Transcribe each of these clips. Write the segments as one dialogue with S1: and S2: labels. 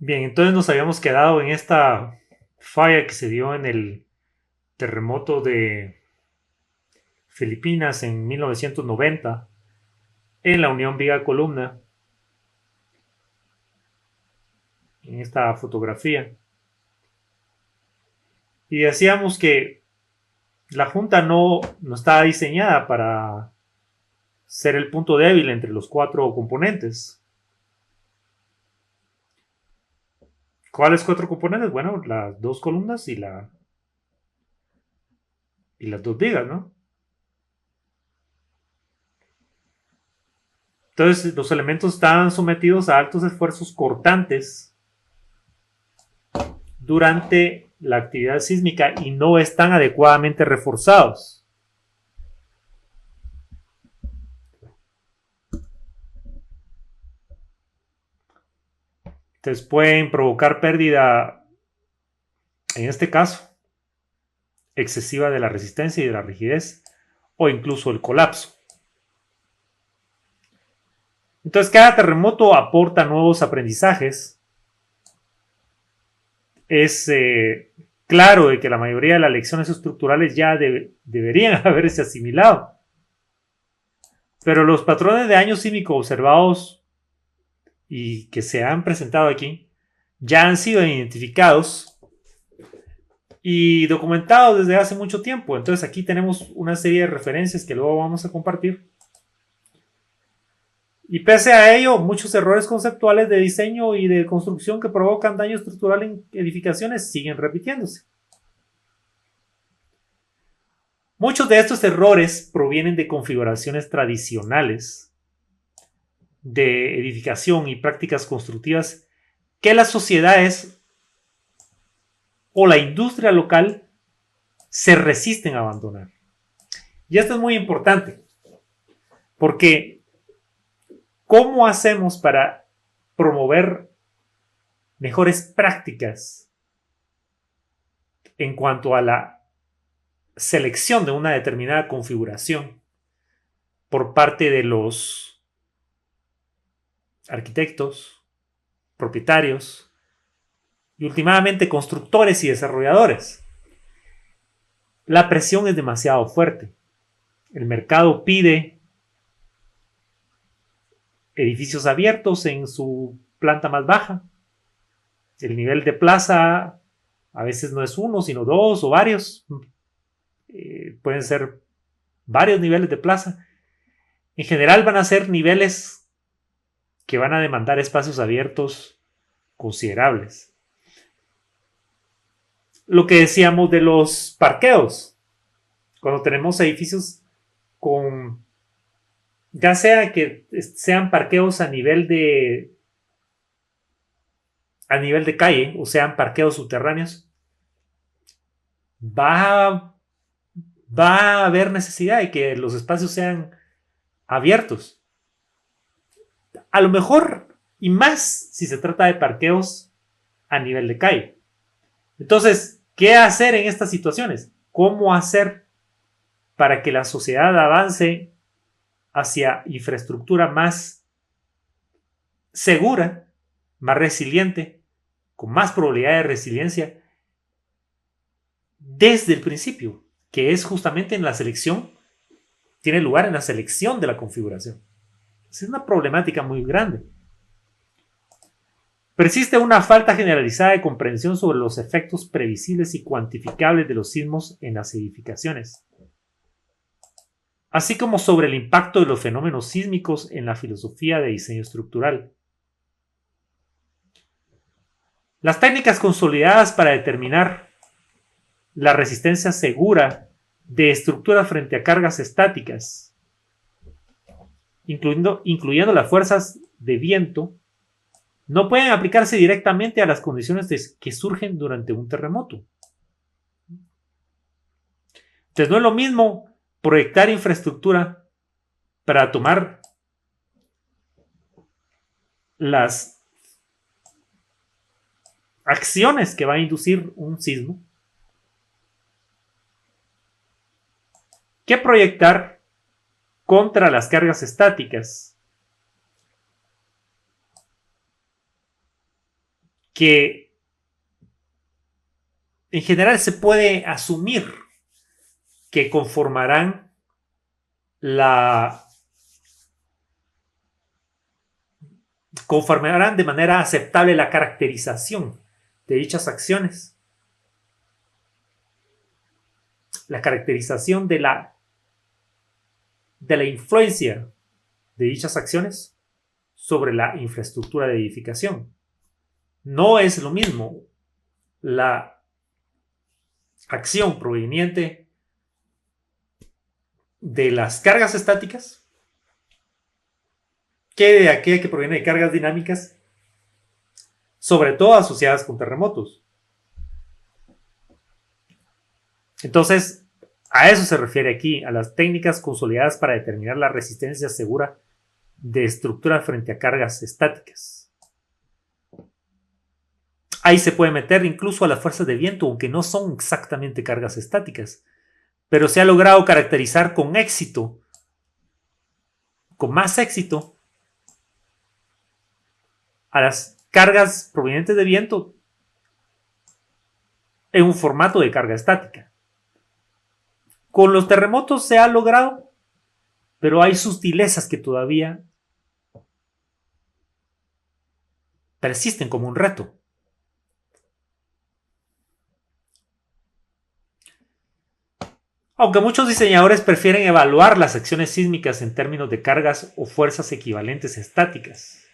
S1: Bien, entonces nos habíamos quedado en esta falla que se dio en el terremoto de Filipinas en 1990 en la Unión Viga Columna, en esta fotografía. Y decíamos que la Junta no está diseñada para ser el punto débil entre los cuatro componentes. ¿Cuáles cuatro componentes? Bueno, las dos columnas y las dos vigas, ¿no? Entonces, los elementos están sometidos a altos esfuerzos cortantes durante la actividad sísmica y no están adecuadamente reforzados. Entonces pueden provocar pérdida, en este caso, excesiva de la resistencia y de la rigidez o incluso el colapso. Entonces cada terremoto aporta nuevos aprendizajes. Es claro de que la mayoría de las lecciones estructurales ya deberían haberse asimilado. Pero los patrones de daño sísmico observados y que se han presentado aquí ya han sido identificados y documentados desde hace mucho tiempo. Entonces aquí tenemos una serie de referencias que luego vamos a compartir. Y pese a ello, muchos errores conceptuales de diseño y de construcción que provocan daño estructural en edificaciones siguen repitiéndose. Muchos de estos errores provienen de configuraciones tradicionales de edificación y prácticas constructivas que las sociedades o la industria local se resisten a abandonar. Y esto es muy importante, porque ¿cómo hacemos para promover mejores prácticas en cuanto a la selección de una determinada configuración por parte de los arquitectos, propietarios y últimamente constructores y desarrolladores? La presión es demasiado fuerte. El mercado pide edificios abiertos en su planta más baja. El nivel de plaza a veces no es uno, sino dos o varios. Pueden ser varios niveles de plaza. En general van a ser niveles que van a demandar espacios abiertos considerables. Lo que decíamos de los parqueos. Cuando tenemos edificios con, ya sea que sean parqueos a nivel de calle o sean parqueos subterráneos, va, va a haber necesidad de que los espacios sean abiertos. A lo mejor, y más si se trata de parqueos a nivel de calle. Entonces, ¿qué hacer en estas situaciones? ¿Cómo hacer para que la sociedad avance hacia infraestructura más segura, más resiliente, con más probabilidad de resiliencia desde el principio, que es justamente en la selección, tiene lugar en la selección de la configuración? Es una problemática muy grande. Persiste una falta generalizada de comprensión sobre los efectos previsibles y cuantificables de los sismos en las edificaciones, así como sobre el impacto de los fenómenos sísmicos en la filosofía de diseño estructural. Las técnicas consolidadas para determinar la resistencia segura de estructuras frente a cargas estáticas, incluyendo las fuerzas de viento, no pueden aplicarse directamente a las condiciones que surgen durante un terremoto. Entonces no es lo mismo proyectar infraestructura para tomar las acciones que va a inducir un sismo que proyectar contra las cargas estáticas que en general se puede asumir que conformarán de manera aceptable la caracterización de dichas acciones, la caracterización de la influencia de dichas acciones sobre la infraestructura de edificación. No es lo mismo la acción proveniente de las cargas estáticas que de aquella que proviene de cargas dinámicas, sobre todo asociadas con terremotos. Entonces, a eso se refiere aquí, a las técnicas consolidadas para determinar la resistencia segura de estructuras frente a cargas estáticas. Ahí se puede meter incluso a las fuerzas de viento, aunque no son exactamente cargas estáticas, pero se ha logrado caracterizar con éxito, con más éxito, a las cargas provenientes de viento en un formato de carga estática. Con los terremotos se ha logrado, pero hay sutilezas que todavía persisten como un reto. Aunque muchos diseñadores prefieren evaluar las acciones sísmicas en términos de cargas o fuerzas equivalentes estáticas,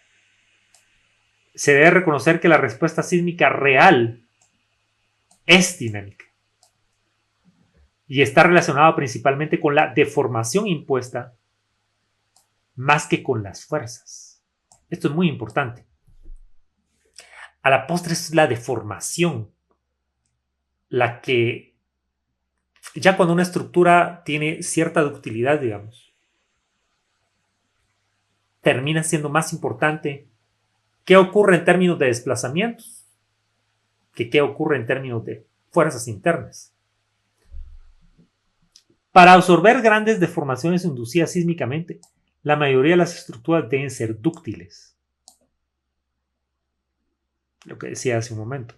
S1: se debe reconocer que la respuesta sísmica real es dinámica y está relacionada principalmente con la deformación impuesta más que con las fuerzas. Esto es muy importante. A la postre es la deformación la que, ya cuando una estructura tiene cierta ductilidad, digamos, termina siendo más importante qué ocurre en términos de desplazamientos que qué ocurre en términos de fuerzas internas. Para absorber grandes deformaciones inducidas sísmicamente, la mayoría de las estructuras deben ser dúctiles. Lo que decía hace un momento.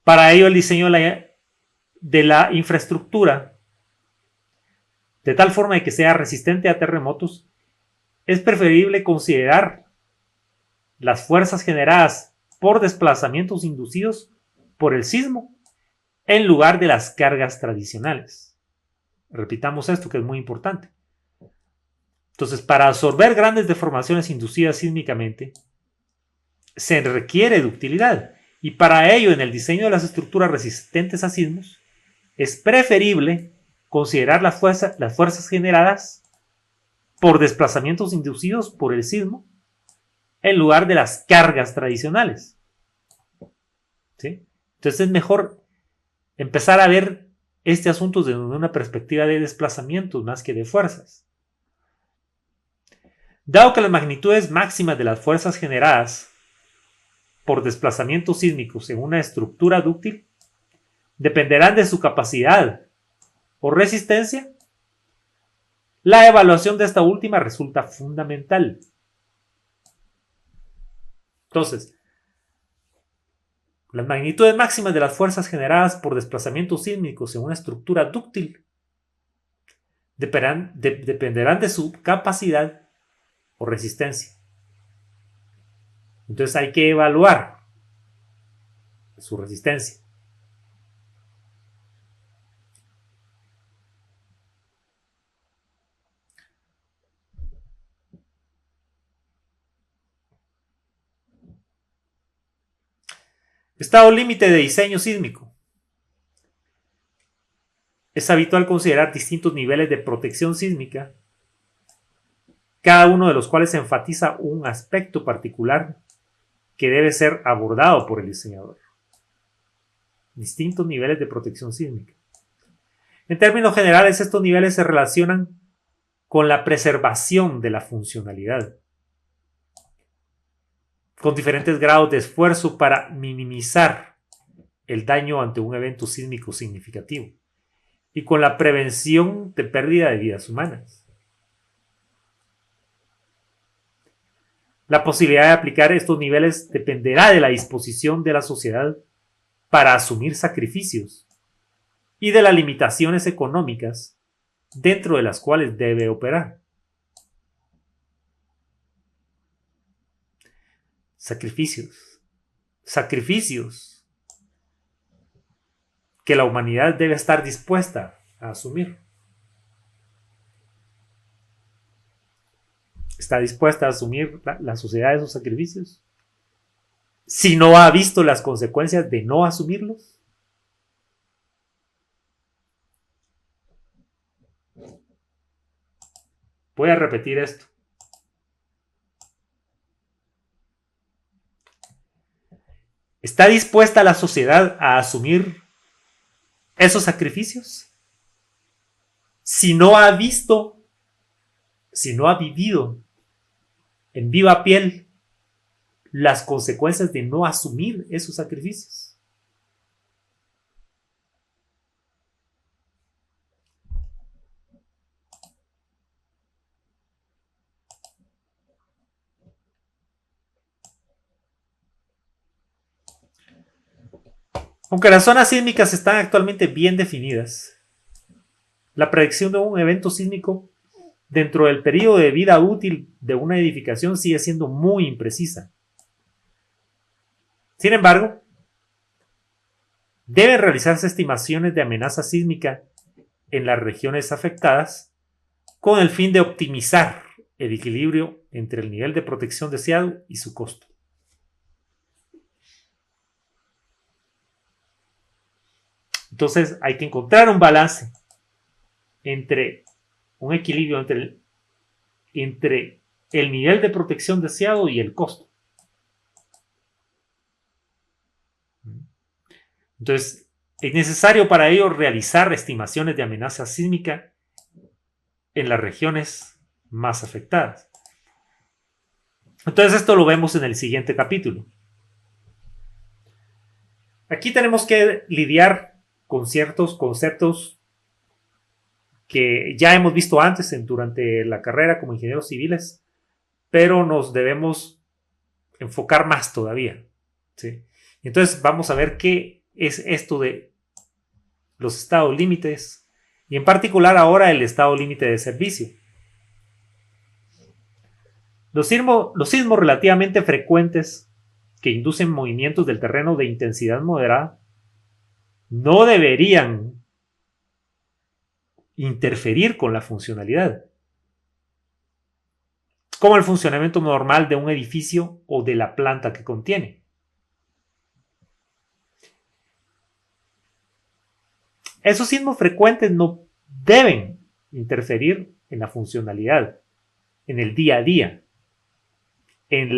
S1: Para ello, el diseño de la infraestructura, de tal forma de que sea resistente a terremotos, es preferible considerar las fuerzas generadas por desplazamientos inducidos por el sismo en lugar de las cargas tradicionales. Repitamos esto, que es muy importante. Entonces, para absorber grandes deformaciones inducidas sísmicamente, se requiere ductilidad. Y para ello, en el diseño de las estructuras resistentes a sismos, es preferible considerar las fuerzas generadas por desplazamientos inducidos por el sismo en lugar de las cargas tradicionales. ¿Sí? Entonces es mejor empezar a ver este asunto desde una perspectiva de desplazamientos más que de fuerzas. Dado que las magnitudes máximas de las fuerzas generadas por desplazamientos sísmicos en una estructura dúctil dependerán de su capacidad o resistencia, la evaluación de esta última resulta fundamental. Entonces, las magnitudes máximas de las fuerzas generadas por desplazamientos sísmicos en una estructura dúctil dependerán de su capacidad o resistencia. Entonces hay que evaluar su resistencia. Estado límite de diseño sísmico. Es habitual considerar distintos niveles de protección sísmica, cada uno de los cuales enfatiza un aspecto particular que debe ser abordado por el diseñador. Distintos niveles de protección sísmica. En términos generales, estos niveles se relacionan con la preservación de la funcionalidad, con diferentes grados de esfuerzo para minimizar el daño ante un evento sísmico significativo y con la prevención de pérdida de vidas humanas. La posibilidad de aplicar estos niveles dependerá de la disposición de la sociedad para asumir sacrificios y de las limitaciones económicas dentro de las cuales debe operar. Sacrificios. Sacrificios que la humanidad debe estar dispuesta a asumir. ¿Está dispuesta a asumir la sociedad esos sacrificios? Si no ha visto las consecuencias de no asumirlos. Voy a repetir esto. ¿Está dispuesta la sociedad a asumir esos sacrificios? Si no ha visto, si no ha vivido en viva piel las consecuencias de no asumir esos sacrificios. Aunque las zonas sísmicas están actualmente bien definidas, la predicción de un evento sísmico dentro del periodo de vida útil de una edificación sigue siendo muy imprecisa. Sin embargo, deben realizarse estimaciones de amenaza sísmica en las regiones afectadas con el fin de optimizar el equilibrio entre el nivel de protección deseado y su costo. Entonces hay que encontrar un balance entre un equilibrio entre el nivel de protección deseado y el costo. Entonces, es necesario para ello realizar estimaciones de amenaza sísmica en las regiones más afectadas. Entonces, esto lo vemos en el siguiente capítulo. Aquí tenemos que lidiar con ciertos conceptos que ya hemos visto antes durante la carrera como ingenieros civiles, pero nos debemos enfocar más todavía, ¿sí? Entonces vamos a ver qué es esto de los estados límites y en particular ahora el estado límite de servicio. Los sismos relativamente frecuentes que inducen movimientos del terreno de intensidad moderada no deberían interferir con la funcionalidad, como el funcionamiento normal de un edificio o de la planta que contiene. Esos sismos frecuentes no deben interferir en la funcionalidad, en el día a día, en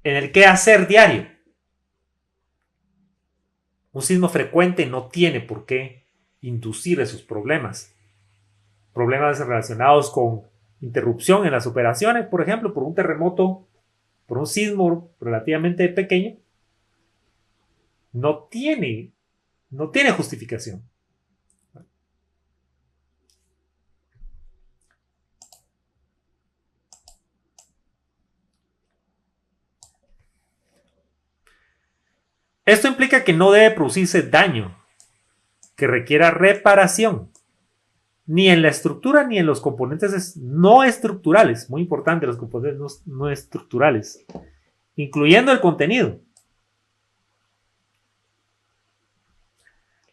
S1: el quehacer diario. Un sismo frecuente no tiene por qué inducir esos problemas. Problemas relacionados con interrupción en las operaciones, por ejemplo, por un terremoto, por un sismo relativamente pequeño, no tiene justificación. Esto implica que no debe producirse daño que requiera reparación, ni en la estructura ni en los componentes no estructurales, muy importante, los componentes no estructurales, incluyendo el contenido.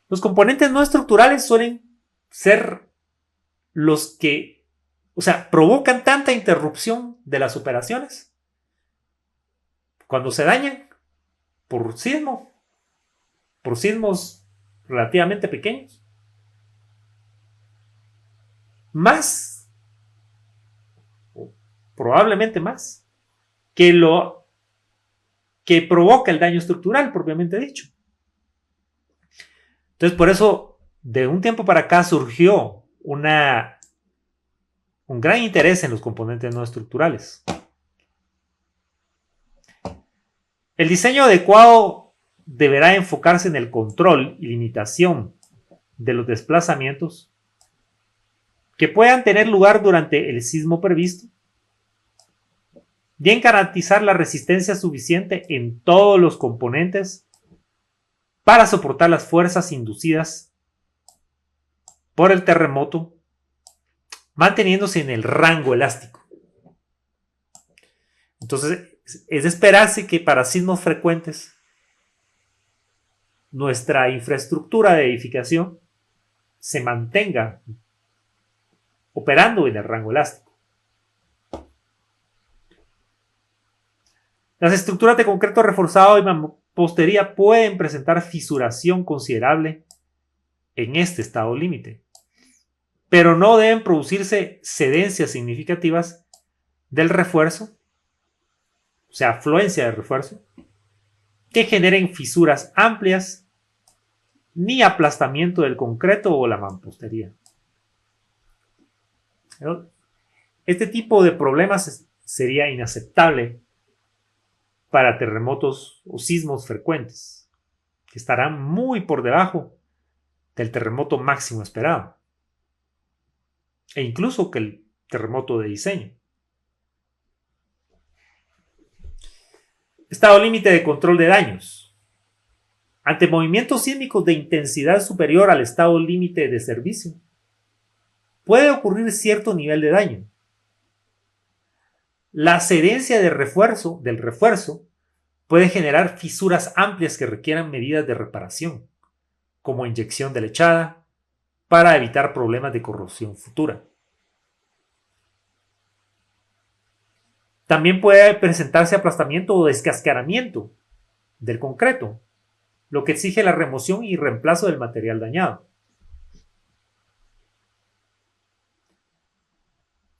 S1: Los componentes no estructurales suelen ser los que, provocan tanta interrupción de las operaciones cuando se dañan por sismos relativamente pequeños, más, probablemente más, que lo que provoca el daño estructural propiamente dicho. Entonces, por eso, de un tiempo para acá surgió un gran interés en los componentes no estructurales. El diseño adecuado deberá enfocarse en el control y limitación de los desplazamientos que puedan tener lugar durante el sismo previsto, bien garantizar la resistencia suficiente en todos los componentes para soportar las fuerzas inducidas por el terremoto, manteniéndose en el rango elástico. Entonces, es de esperarse que para sismos frecuentes nuestra infraestructura de edificación se mantenga operando en el rango elástico. Las estructuras de concreto reforzado y mampostería pueden presentar fisuración considerable en este estado límite, pero no deben producirse cedencias significativas del refuerzo, o sea, afluencia de refuerzo, que generen fisuras amplias ni aplastamiento del concreto o la mampostería. Este tipo de problemas sería inaceptable para terremotos o sismos frecuentes, que estarán muy por debajo del terremoto máximo esperado, e incluso que el terremoto de diseño. Estado límite de control de daños. Ante movimientos sísmicos de intensidad superior al estado límite de servicio, puede ocurrir cierto nivel de daño. La cedencia del refuerzo puede generar fisuras amplias que requieran medidas de reparación, como inyección de lechada, para evitar problemas de corrosión futura. También puede presentarse aplastamiento o descascaramiento del concreto, lo que exige la remoción y reemplazo del material dañado.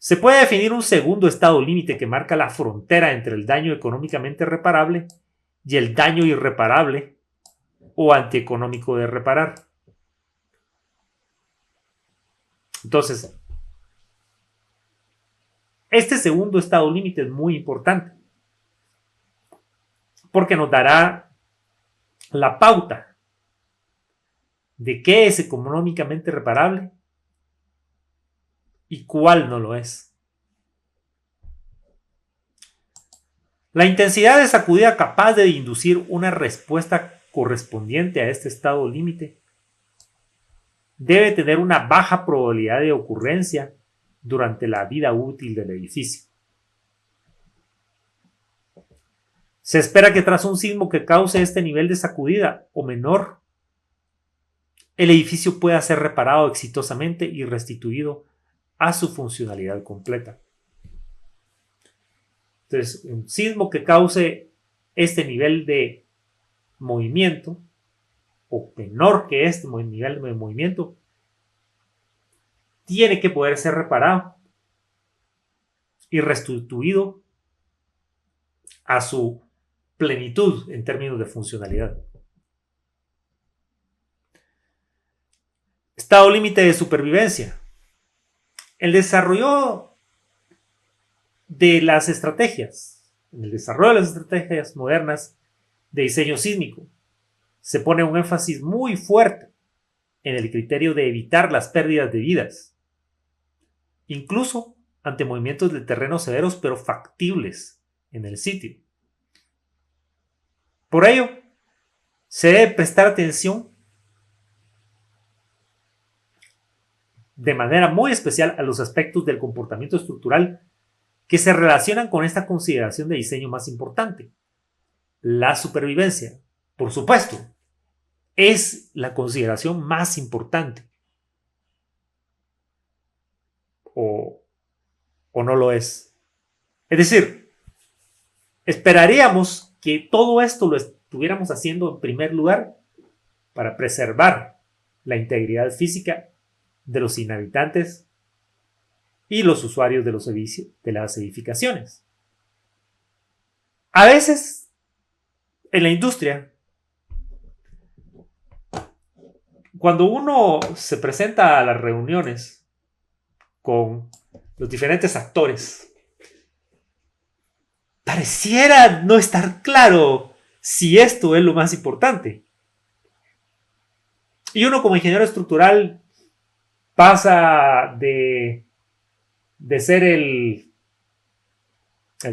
S1: Se puede definir un segundo estado límite que marca la frontera entre el daño económicamente reparable y el daño irreparable o antieconómico de reparar. Entonces, este segundo estado límite es muy importante porque nos dará la pauta de qué es económicamente reparable y cuál no lo es. La intensidad de sacudida capaz de inducir una respuesta correspondiente a este estado límite debe tener una baja probabilidad de ocurrencia durante la vida útil del edificio. Se espera que tras un sismo que cause este nivel de sacudida o menor, el edificio pueda ser reparado exitosamente y restituido a su funcionalidad completa. Entonces, un sismo que cause este nivel de movimiento o menor que este nivel de movimiento tiene que poder ser reparado y restituido a su plenitud en términos de funcionalidad. Estado límite de supervivencia. El desarrollo de las estrategias, en el desarrollo de las estrategias modernas de diseño sísmico, se pone un énfasis muy fuerte en el criterio de evitar las pérdidas de vidas, incluso ante movimientos de terreno severos pero factibles en el sitio. Por ello, se debe prestar atención de manera muy especial a los aspectos del comportamiento estructural que se relacionan con esta consideración de diseño más importante. La supervivencia, por supuesto, es la consideración más importante. O no lo es. Es decir, esperaríamos que todo esto lo estuviéramos haciendo en primer lugar para preservar la integridad física de los inhabitantes y los usuarios de las edificaciones. A veces, en la industria, cuando uno se presenta a las reuniones con los diferentes actores, pareciera no estar claro si esto es lo más importante. Y uno como ingeniero estructural pasa de ser el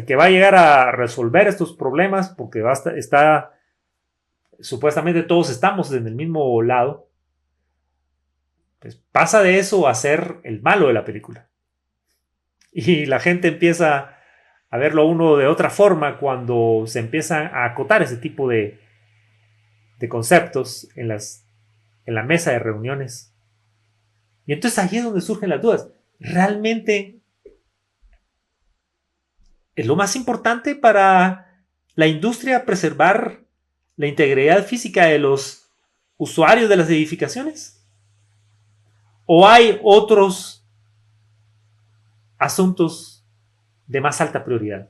S1: que va a llegar a resolver estos problemas, porque supuestamente todos estamos en el mismo lado, pues pasa de eso a ser el malo de la película. Y la gente empieza a verlo a uno de otra forma cuando se empiezan a acotar ese tipo de conceptos en la mesa de reuniones. Y entonces ahí es donde surgen las dudas. ¿Realmente es lo más importante para la industria preservar la integridad física de los usuarios de las edificaciones? ¿O hay otros asuntos de más alta prioridad?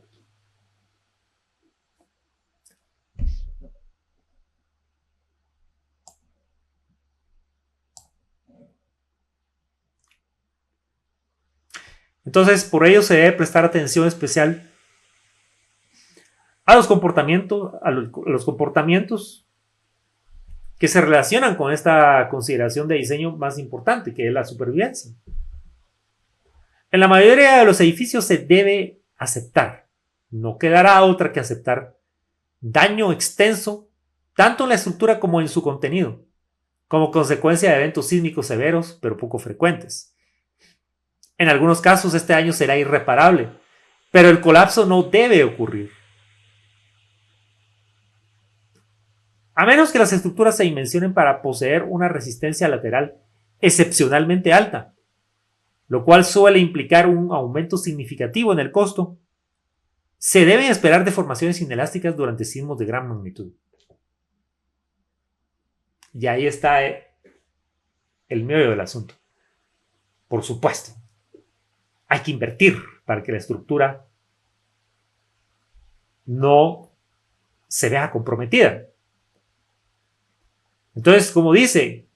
S1: Entonces, por ello se debe prestar atención especial a los comportamientos que se relacionan con esta consideración de diseño más importante, que es la supervivencia. En la mayoría de los edificios se debe aceptar, no quedará otra que aceptar, daño extenso, tanto en la estructura como en su contenido, como consecuencia de eventos sísmicos severos, pero poco frecuentes. En algunos casos este daño será irreparable, pero el colapso no debe ocurrir. A menos que las estructuras se dimensionen para poseer una resistencia lateral excepcionalmente alta, lo cual suele implicar un aumento significativo en el costo, se deben esperar deformaciones inelásticas durante sismos de gran magnitud. Y ahí está el meollo del asunto. Por supuesto, hay que invertir para que la estructura no se vea comprometida. Entonces, como dice,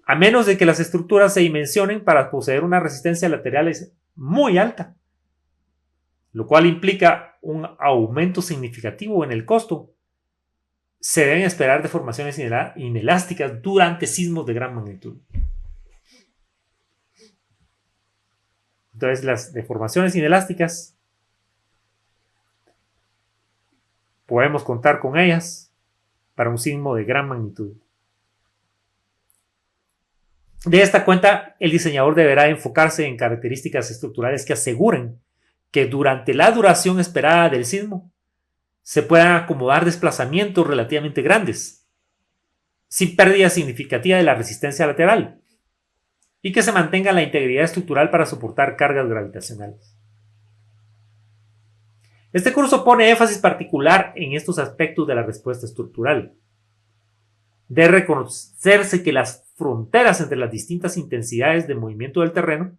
S1: a menos de que las estructuras se dimensionen para poseer una resistencia lateral muy alta, lo cual implica un aumento significativo en el costo, se deben esperar deformaciones inelásticas durante sismos de gran magnitud. Entonces, las deformaciones inelásticas podemos contar con ellas para un sismo de gran magnitud. De esta cuenta, el diseñador deberá enfocarse en características estructurales que aseguren que durante la duración esperada del sismo se puedan acomodar desplazamientos relativamente grandes, sin pérdida significativa de la resistencia lateral, y que se mantenga la integridad estructural para soportar cargas gravitacionales. Este curso pone énfasis particular en estos aspectos de la respuesta estructural. Debe reconocerse que las fronteras entre las distintas intensidades de movimiento del terreno,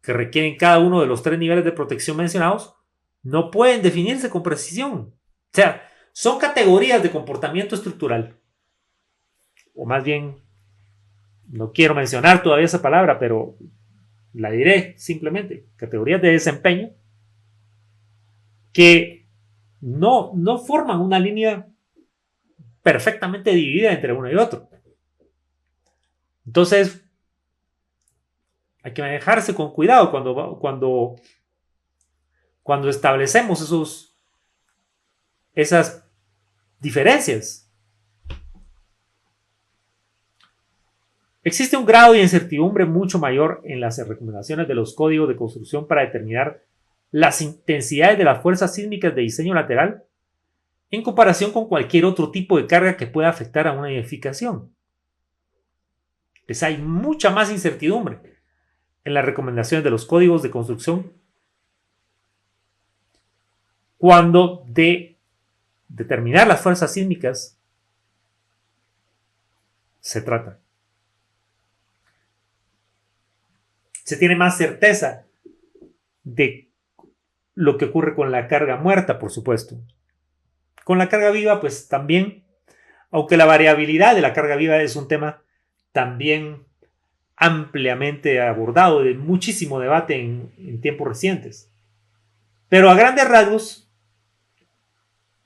S1: que requieren cada uno de los 3 niveles de protección mencionados, no pueden definirse con precisión. O sea, son categorías de comportamiento estructural. O más bien, no quiero mencionar todavía esa palabra, pero la diré simplemente. Categorías de desempeño que no forman una línea perfectamente dividida entre uno y otro. Entonces, hay que manejarse con cuidado cuando establecemos esas diferencias. Existe un grado de incertidumbre mucho mayor en las recomendaciones de los códigos de construcción para determinar las intensidades de las fuerzas sísmicas de diseño lateral en comparación con cualquier otro tipo de carga que pueda afectar a una edificación. Pues hay mucha más incertidumbre en las recomendaciones de los códigos de construcción cuando de determinar las fuerzas sísmicas se trata. Se tiene más certeza de lo que ocurre con la carga muerta, por supuesto. Con la carga viva, pues también, aunque la variabilidad de la carga viva es un tema también ampliamente abordado, de muchísimo debate en tiempos recientes. Pero a grandes rasgos,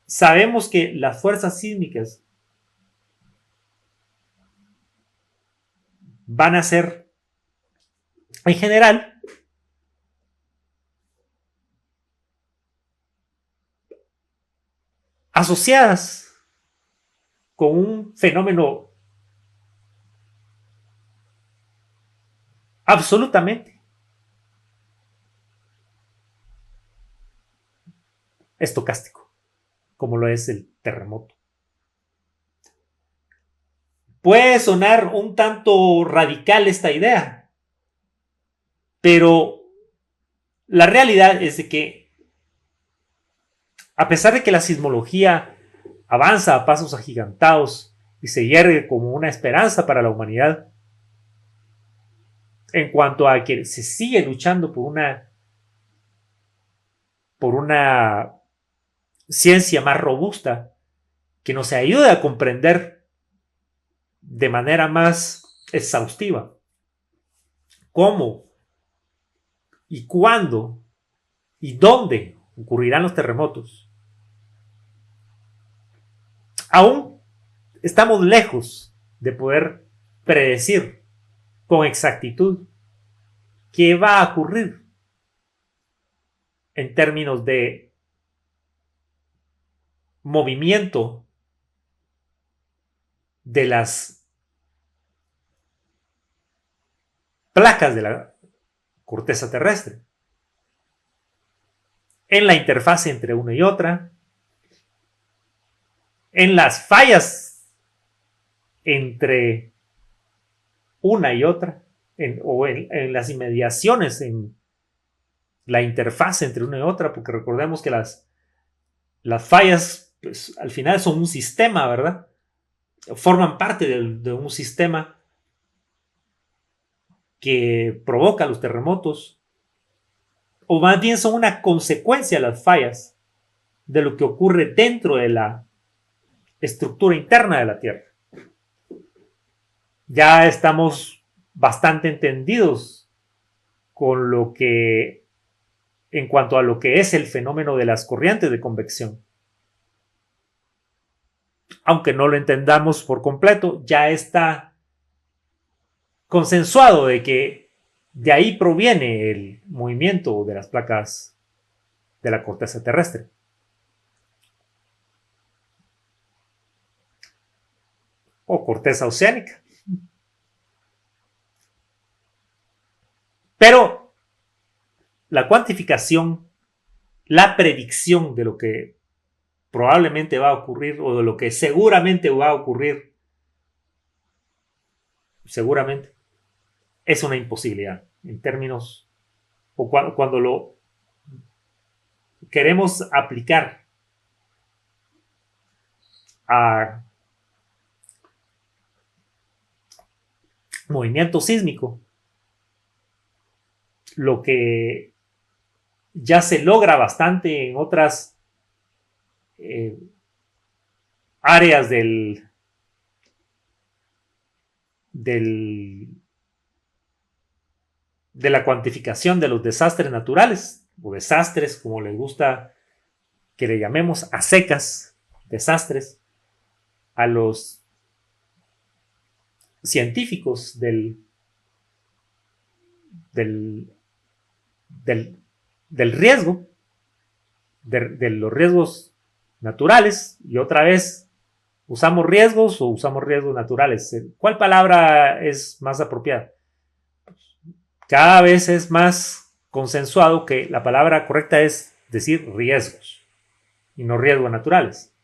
S1: sabemos que las fuerzas sísmicas van a ser en general, asociadas con un fenómeno absolutamente estocástico, como lo es el terremoto. Puede sonar un tanto radical esta idea, pero la realidad es de que, a pesar de que la sismología avanza a pasos agigantados y se yergue como una esperanza para la humanidad, en cuanto a que se sigue luchando por una ciencia más robusta que nos ayude a comprender de manera más exhaustiva cómo y cuándo y dónde ocurrirán los terremotos. Aún estamos lejos de poder predecir con exactitud qué va a ocurrir en términos de movimiento de las placas de la corteza terrestre, en la interfase entre una y otra, en las fallas entre una y otra, en las inmediaciones, en la interfase entre una y otra, porque recordemos que las fallas, pues, al final son un sistema, ¿verdad? Forman parte de un sistema que provoca los terremotos, o más bien son una consecuencia de las fallas de lo que ocurre dentro de la estructura interna de la Tierra. Ya estamos bastante entendidos con lo que, en cuanto a lo que es el fenómeno de las corrientes de convección. Aunque no lo entendamos por completo, ya está consensuado de que de ahí proviene el movimiento de las placas de la corteza terrestre. O corteza oceánica. Pero la cuantificación, la predicción de lo que probablemente va a ocurrir o de lo que seguramente va a ocurrir, seguramente, es una imposibilidad en términos, o cuando lo queremos aplicar a movimiento sísmico, lo que ya se logra bastante en otras áreas de la cuantificación de los desastres naturales, o desastres, como les gusta que le llamemos, a secas, desastres, a los científicos del riesgo, de los riesgos naturales, y otra vez, ¿usamos riesgos o usamos riesgos naturales? ¿Cuál palabra es más apropiada? Cada vez es más consensuado que la palabra correcta es decir riesgos y no riesgos naturales.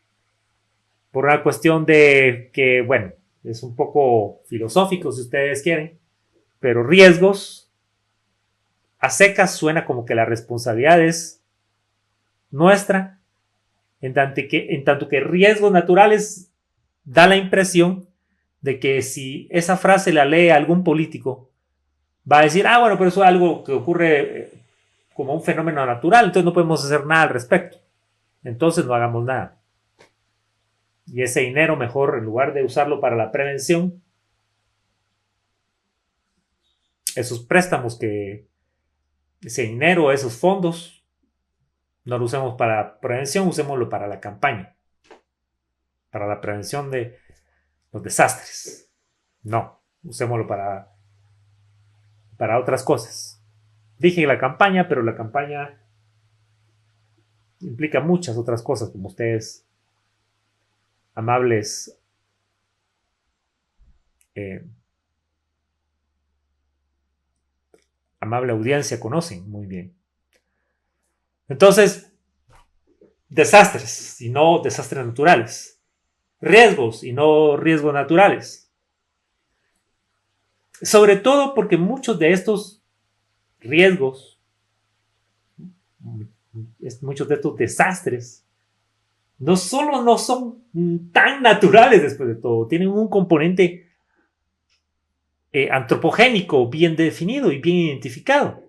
S1: Por una cuestión de que, bueno, es un poco filosófico si ustedes quieren, pero riesgos a secas suena como que la responsabilidad es nuestra, en tanto que riesgos naturales da la impresión de que si esa frase la lee algún político, va a decir, bueno, pero eso es algo que ocurre como un fenómeno natural, entonces no podemos hacer nada al respecto. Entonces no hagamos nada. Y ese dinero mejor, en lugar de usarlo para la prevención, esos préstamos ese dinero, esos fondos, no lo usemos para prevención, usémoslo para la campaña, para la prevención de los desastres. No, usémoslo para para otras cosas. Dije la campaña, pero la campaña implica muchas otras cosas, como ustedes, amables amable audiencia, conocen muy bien. Entonces, desastres y no desastres naturales. Riesgos y no riesgos naturales. Sobre todo porque muchos de estos riesgos, muchos de estos desastres, no solo no son tan naturales después de todo, tienen un componente antropogénico bien definido y bien identificado.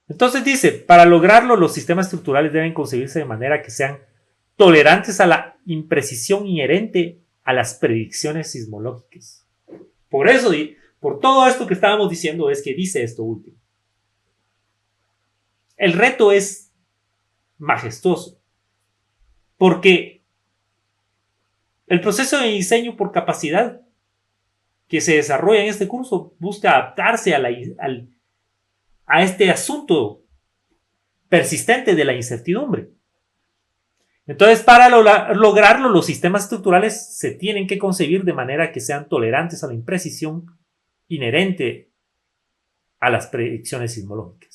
S1: Entonces dice, para lograrlo los sistemas estructurales deben concebirse de manera que sean tolerantes a la imprecisión inherente a las predicciones sismológicas. Por eso, por todo esto que estábamos diciendo, es que dice esto último. El reto es majestuoso, porque el proceso de diseño por capacidad que se desarrolla en este curso busca adaptarse a este asunto persistente de la incertidumbre. Entonces, para lograrlo, los sistemas estructurales se tienen que concebir de manera que sean tolerantes a la imprecisión inherente a las predicciones sismológicas.